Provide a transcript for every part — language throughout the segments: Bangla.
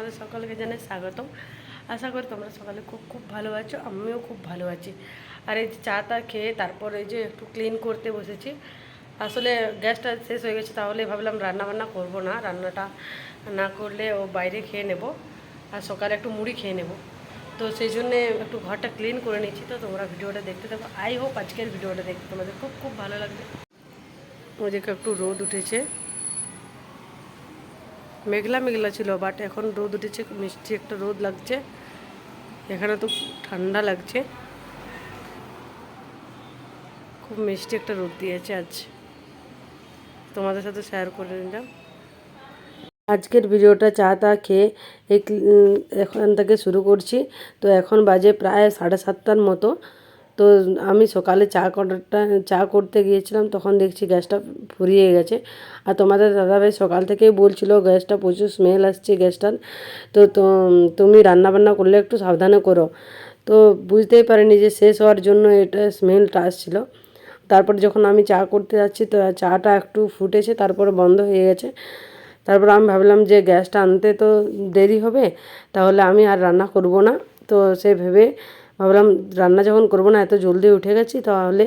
তোমাদের সকলকে জানাই স্বাগতম। আশা করি তোমরা সকালে খুব খুব ভালো আছো, আমিও খুব ভালো আছি। আর এই যে চা টা খেয়ে তারপর এই যে একটু ক্লিন করতে বসেছি। আসলে গ্যাসটা শেষ হয়ে গেছে, তাহলে ভাবলাম রান্নাবান্না করবো না, রান্নাটা না করলে ও বাইরে খেয়ে নেব, আর সকালে একটু মুড়ি খেয়ে নেব। তো সেই জন্যে একটু ঘরটা ক্লিন করে নিচ্ছি। তো তোমরা ভিডিওটা দেখতে থাকো, আই হোপ আজকের ভিডিওটা দেখতে তোমাদের খুব খুব ভালো লাগবে। ওদিকে একটু রোদ উঠেছে, মেঘলা মেঘলা ছিল, বাট এখন রোদ উঠেছে, মিষ্টি একটা রোদ লাগছে। এখানে তো ঠান্ডা লাগছে, খুব মিষ্টি একটা রোদ দিয়েছে আজ, তোমাদের সাথে শেয়ার করে নিলাম। আজকের ভিডিওটা চা তা খেয়ে এখান থেকে শুরু করছি। তো এখন বাজে প্রায় 7:30টার মতো। তো আমি সকালে চা করতে গিয়েছিলাম, তখন দেখছি গ্যাসটা ফুরিয়ে গেছে। আর তোমাদের দাদাভাই সকাল থেকেই বলছিল গ্যাসটা প্রচুর স্মেল আসছে গ্যাসটার, তো তুমি রান্নাবান্না করলে একটু সাবধানে করো। তো বুঝতেই পারিনি যে শেষ হওয়ার জন্য এটা স্মেলটা আসছিলো। তারপর যখন আমি চা করতে যাচ্ছি, তো চাটা একটু ফুটেছে, তারপরে বন্ধ হয়ে গেছে। তারপর আমি ভাবলাম যে গ্যাসটা আনতে তো দেরি হবে, তাহলে আমি আর রান্না করব না। তো সে ভেবে ভাবলাম রান্না যখন করবো না, এত জলদি উঠে গেছি, তাহলে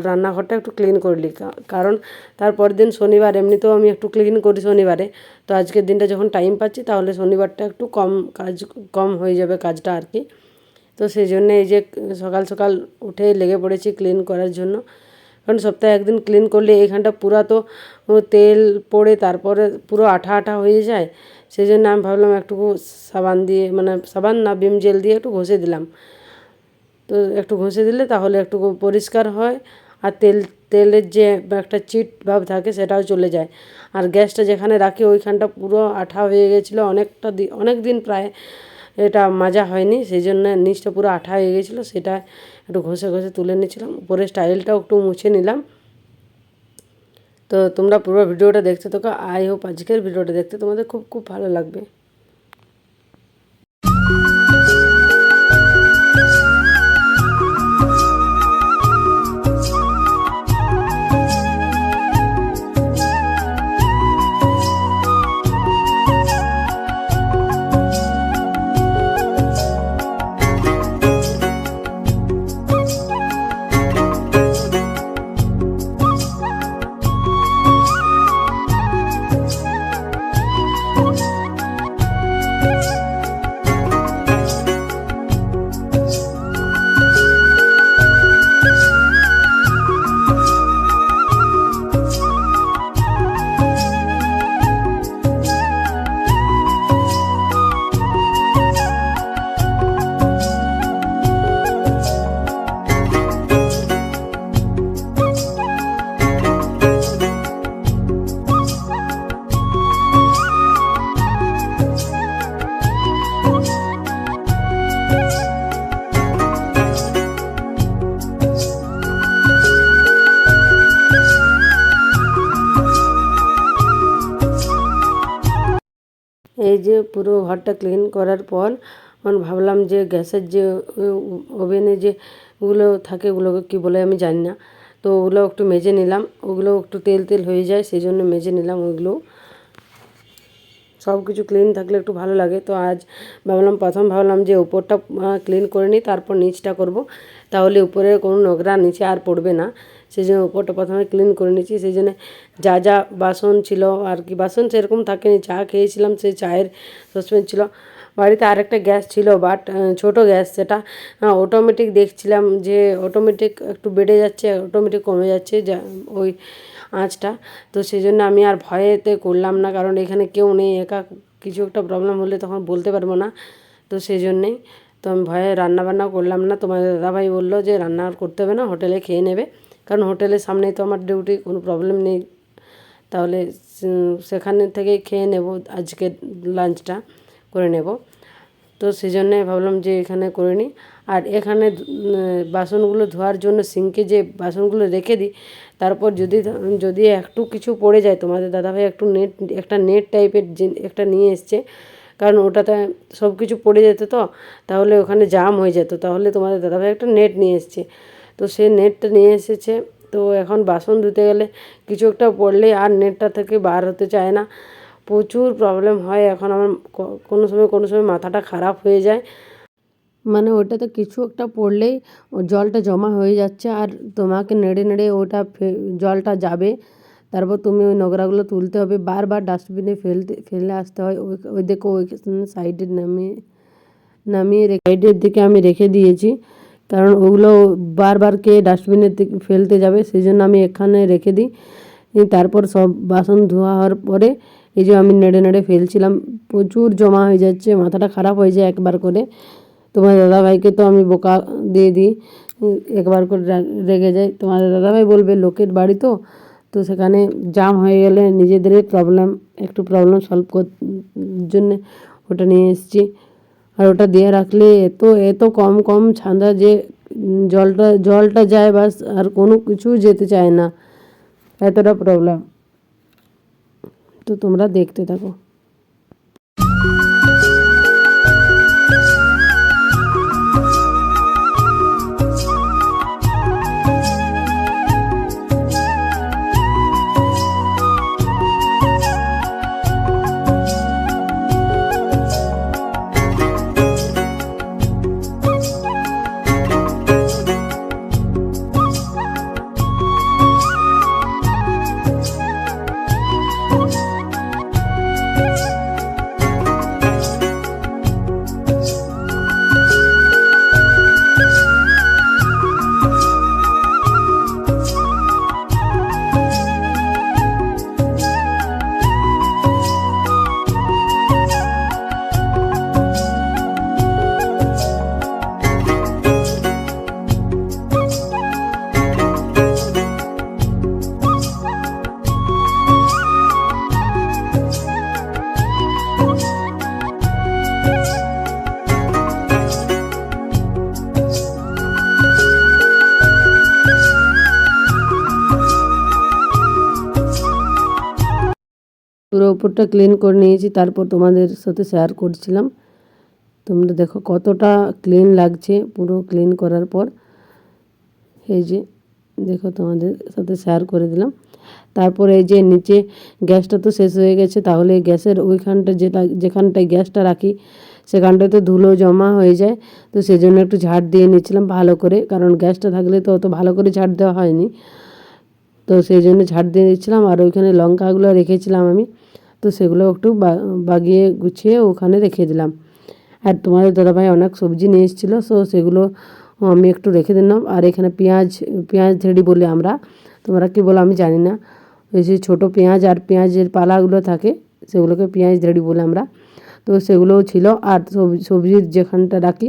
রান্নাঘরটা একটু ক্লিন করলি। কারণ তারপর দিন শনিবার এমনিতেও আমি একটু ক্লিন করি শনিবারে। তো আজকের দিনটা যখন টাইম পাচ্ছি, তাহলে শনিবারটা একটু কম হয়ে যাবে কাজটা আর কি। তো সেই জন্যে এই যে সকাল সকাল উঠে লেগে পড়েছি ক্লিন করার জন্য। কারণ সপ্তাহে একদিন ক্লিন করলে এইখানটা পুরা তো তেল পড়ে তারপরে পুরো আঠা আঠা হয়ে যায়। সেই জন্য আমি ভাবলাম একটু সাবান দিয়ে, মানে সাবান না, ভিম জেল দিয়ে একটু ঘষে দিলাম। তো একটু ঘষে দিলে তাহলে একটু পরিষ্কার হয়, আর তেলের যে একটা চিট ভাব থাকে সেটাও চলে যায়। আর গ্যাসটা যেখানে রাখি ওইখানটা পুরো আঠা হয়ে গেছিলো, অনেক দিন প্রায় এটা মাজা হয়নি, সেই জন্য নিচটা পুরো আঠা হয়ে গেছিলো। সেটা একটু ঘষে ঘষে তুলে নিয়েছিলাম, উপরে স্টাইলটাও একটু মুছে নিলাম। তো তোমরা পুরো ভিডিওটা দেখতে থাকো, আই হোপ আজকের ভিডিওটা দেখতে তোমাদের খুব খুব ভালো লাগবে। এই যে পুরো ঘরটা ক্লিন করার পর ভাবলাম যে গ্যাসের যে ওভেনে যে ওগুলো থাকে, ওগুলোকে কী বলে আমি জানি না, তো ওগুলো একটু মেজে নিলাম। ওগুলো একটু তেল তেল হয়ে যায়, সেই জন্য মেজে নিলাম ওইগুলো। সব কিছু ক্লিন থাকলে একটু ভালো লাগে। তো আজ ভাবলাম যে উপরটা ক্লিন করে নিই, তারপর নিচটা করব, তাহলে উপরে কোনো নোংরা নিচে আর পড়বে না। সেই জন্য উপরটা প্রথমে ক্লিন করে নিচ্ছি। সেই জন্য যা যা বাসন ছিল আর কি, বাসন সেরকম থাকেনি, চা খেয়েছিলাম, সেই চায়ের সসপ্যান ছিল। বাড়িতে আরেকটা গ্যাস ছিল, বাট ছোটো গ্যাস, সেটা অটোমেটিক দেখছিলাম যে অটোমেটিক একটু বেড়ে যাচ্ছে, অটোমেটিক কমে যাচ্ছে যা ওই আঁচটা। তো সেই জন্য আমি আর ভয়েতে করলাম না, কারণ এখানে কেউ নেই, একা কিছু একটা প্রবলেম হলে তখন বলতে পারবো না। তো সেই জন্যেই তো আমি ভয়ে রান্নাবান্না করলাম না। তোমার দাদাভাই বললো যে রান্না আর করতে হবে না, হোটেলে খেয়ে নেবে, কারণ হোটেলের সামনেই তো আমার ডিউটি, কোনো প্রবলেম নেই, তাহলে সেখানে থেকেই খেয়ে নেব, আজকে লাঞ্চটা করে নেব। তো সেই জন্যে ভাবলাম যে এখানে করে নিই। আর এখানে বাসনগুলো ধোয়ার জন্য সিঙ্কে যে বাসনগুলো রেখে দিই, তারপর যদি একটু কিছু পড়ে যায়, তোমাদের দাদাভাই একটা নেট টাইপের একটা নিয়ে এসছে, কারণ ওটাতে সব কিছু পড়ে যেত, তো তাহলে ওখানে জাম হয়ে যেত, তাহলে তোমাদের দাদাভাই একটা নেট নিয়ে এসছে। তো সে নেটটা নিয়ে এসেছে। তো এখন বাসন ধুতে গেলে কিছু একটা পড়লে আর নেটটা থেকে বার হতে চায় না, প্রচুর প্রবলেম হয়। এখন আমার কোনো সময় মাথাটা খারাপ হয়ে যায়, মানে ওটাতে কিছু একটা পড়লেই জলটা জমা হয়ে যাচ্ছে, আর তোমাকে নেড়ে নেড়ে ওটা জলটা যাবে, তারপর তুমি ওই নোংরাগুলো তুলতে হবে, বারবার ডাস্টবিনে ফেলে আসতে হয়। ওই দেখো ওই সাইডে নামিয়ে সাইডের দিকে আমি রেখে দিয়েছি, কারণ ওগুলো বারবার কে ডাস্টবিনের দিকে ফেলতে যাবে, সেই জন্য আমি এখানে রেখে দিই। তারপর সব বাসন ধোয়া হওয়ার পরে এই যে আমি নেড়ে নেড়ে ফেলছিলাম, প্রচুর জমা হয়ে যাচ্ছে, মাথাটা খারাপ হয়ে যায় একবার করে। তোমার দাদাভাইকে তো আমি বোকা দিয়ে দিই, একবার করে রেগে যাই। তোমার দাদাভাই বলবে লোকের বাড়ি তো, তো সেখানে জাম হয়ে গেলে নিজেদেরই একটু প্রবলেম সলভ জন্যে ওটা নিয়ে এসেছি। আর ওটা দিয়ে রাখলে এত কম কম ছাঁদা যে জলটা যায় বাস, আর কোনো কিছু যেতে চায় না, এতটা প্রবলেম। তো তোমরা দেখতে থাকো। পুরো উপরটা ক্লিন করে নিয়েছি, তারপর তোমাদের সাথে শেয়ার করছিলাম। তোমরা দেখো কতটা ক্লিন লাগছে পুরো ক্লিন করার পর। এই যে দেখো তোমাদের সাথে শেয়ার করে দিলাম। তারপর এই যে নিচে গ্যাসটা তো শেষ হয়ে গেছে, তাহলে গ্যাসের ওইখানটা যেখানটায় গ্যাসটা রাখি সেখানটায় তো ধুলো জমা হয়ে যায়, তো সেই জন্য একটু ঝাড় দিয়ে নিচ্ছিলাম ভালো করে, কারণ গ্যাসটা থাকলে তো অত ভালো করে ঝাড় দেওয়া হয়নি, তো সেই জন্য ঝাড় দিয়ে দিচ্ছিলাম। আর ওইখানে লঙ্কাগুলো রেখেছিলাম আমি, তো সেগুলো একটু বাগিয়ে গুছিয়ে ওখানে রেখে দিলাম। আর তোমাদের দাদাভাই অনেক সবজি নিয়ে এসেছিলো, সো সেগুলো আমি একটু রেখে দিলাম। আর এখানে পেঁয়াজ ঝেড়ি বলি আমরা, তোমরা কী বলো আমি জানি না, ওই যে ছোটো পেঁয়াজ আর পেঁয়াজের পালাগুলো থাকে সেগুলোকে পেঁয়াজ ঝেড়ি বলি আমরা, তো সেগুলোও ছিল। আর সবজির যেখানটা রাখি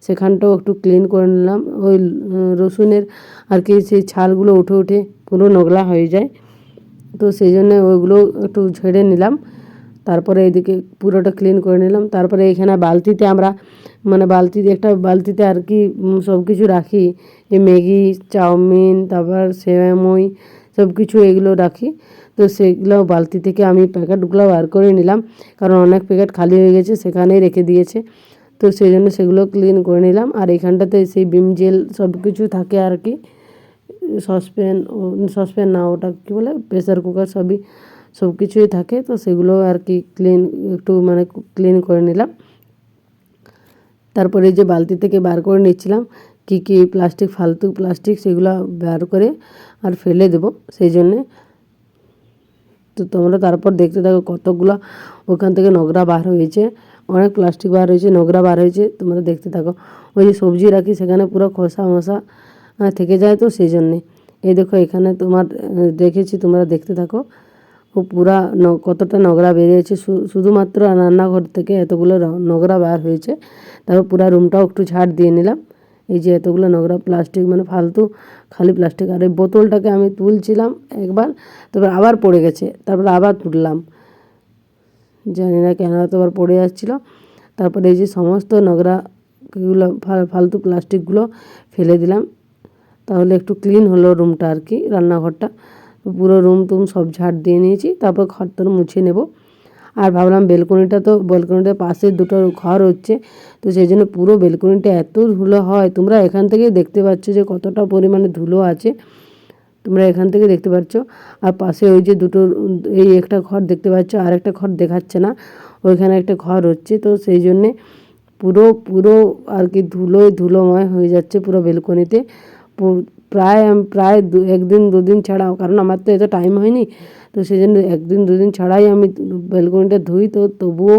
সেখানটাও একটু ক্লিন করে নিলাম। ওই রসুনের আর কি সেই ছালগুলো উঠে পুরো নোংরা হয়ে যায়, তো সেই জন্য ওইগুলো একটু ঝেড়ে নিলাম। তারপরে এদিকে পুরোটা ক্লিন করে নিলাম। তারপরে এখানে বালতিতে আমরা একটা বালতিতে আর কি সব কিছু রাখি, এই ম্যাগি, চাউমিন, তারপর সেমাই, সব কিছু এগুলো রাখি। তো সেগুলো বালতি থেকে আমি প্যাকেটগুলো বার করে নিলাম, কারণ অনেক প্যাকেট খালি হয়ে গেছে, সেখানেই রেখে দিয়েছে, তো সেই জন্য সেগুলো ক্লিন করে নিলাম। আর এখানটাতে সেই ভিম জেল সব কিছু থাকে আর কি, সসপ্যান না, ওটা কী বলে, প্রেসার কুকার, সব কিছুই থাকে, তো সেগুলো আর কি ক্লিন করে নিলাম। তারপরে যে বালতি থেকে বার করে নিচ্ছিলাম কী ফালতু প্লাস্টিক সেগুলো বার করে আর ফেলে দেবো, সেই জন্যে। তো তোমরা তারপর দেখতে থাকো কতগুলো ওখান থেকে নোংরা বার হয়েছে, অনেক প্লাস্টিক বার হয়েছে, নোংরা বার হয়েছে, তোমরা দেখতে থাকো। ওই যে সবজি রাখি সেখানে পুরো খোসা মশা থেকে যায়, তো সেই জন্যে। এই দেখো এখানে দেখেছি, তোমরা দেখতে থাকো ও পুরা কতটা নোংরা বেরিয়েছে, শুধুমাত্র রান্নাঘর থেকে এতগুলো নোংরা বার হয়েছে। তারপর পুরা রুমটাও একটু ঝাড় দিয়ে নিলাম। এই যে এতগুলো নোংরা প্লাস্টিক, ফালতু খালি প্লাস্টিক। আর এই বোতলটাকে আমি তুলছিলাম একবার, তারপর আবার পড়ে গেছে, তারপর আবার তুললাম, জানি না কেন এতবার পড়ে যাচ্ছিলো। তারপরে এই যে সমস্ত নোংরাগুলো ফালতু প্লাস্টিকগুলো ফেলে দিলাম, তাহলে একটু ক্লিন হলো রুমটা আর কি, রান্নাঘরটা। পুরো রুম সব ঝাড় দিয়ে নিয়েছি, তারপর ঘরটা মুছে নেব। আর ভাবলাম বেলকনিটার পাশে দুটো ঘর হচ্ছে, তো সেই জন্য পুরো বেলকনিটা এত ধুলো হয়, তোমরা এখান থেকেই দেখতে পাচ্ছ যে কতটা পরিমাণে ধুলো আছে। তোমরা এখান থেকে দেখতে পাচ্ছ। আর পাশে ওই যে দুটো এই একটা ঘর দেখতে পাচ্ছ, আর একটা ঘর দেখাচ্ছে না, ওইখানে একটা ঘর হচ্ছে। তো সেই জন্যে পুরো পুরো আর কি ধুলোময় হয়ে যাচ্ছে পুরো বেলকনিতে। প্রায় একদিন দুদিন ছাড়া, কারণ আমার তো এত টাইম হয়নি, তো সেই জন্য একদিন দুদিন ছাড়াই আমি বেলকনিটা ধুই, তো তবুও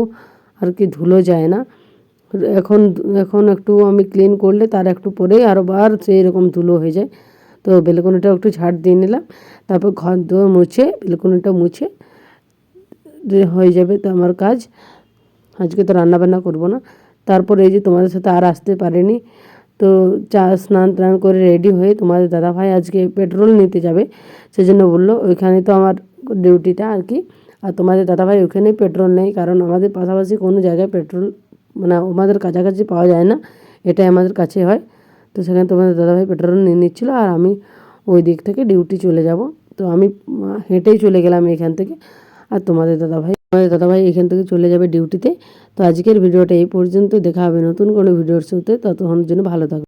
আর কি ধুলো যায় না। এখন এখন একটু আমি ক্লিন করলে তার একটু পরেই আরোবার সেই রকম ধুলো হয়ে যায়। তো বেলকনিটা একটু ঝাড় দিয়ে নিলাম, তারপর ঘর দুয়ার মুছে বেলকনিটা মুছে হয়ে যাবে তো আমার কাজ। আজকে তো রান্নাবান্না করব না। তারপর এই যে তোমাদের সাথে আর আসতে পারিনি, তো স্নান টান করে রেডি হয়ে তোমাদের দাদাভাই আজকে পেট্রোল নিতে যাবে, সেজন্য বললো ওইখানে তো আমার ডিউটিটা আর কি। আর তোমাদের দাদাভাই ওখানেই পেট্রোল নেই, কারণ আমাদের পাশাপাশি কোনো জায়গায় পেট্রোল মানে আমাদের কাছাকাছি পাওয়া যায় না, এটাই আমাদের কাছে হয়। তো সেখানে তোমাদের দাদাভাই পেট্রোল নিয়ে নিচ্ছিলো, আর আমি ওই দিক থেকে ডিউটি চলে যাব। তো আমি হেঁটেই চলে গেলাম এখান থেকে। আর তোমাদের দাদাভাই এখান থেকে চলে যাবে ডিউটিতে। তো আজকের ভিডিওটা এই পর্যন্ত, দেখা হবে নতুন কোনো ভিডিওর সাথে, ততক্ষণের জন্য ভালো থাকবে।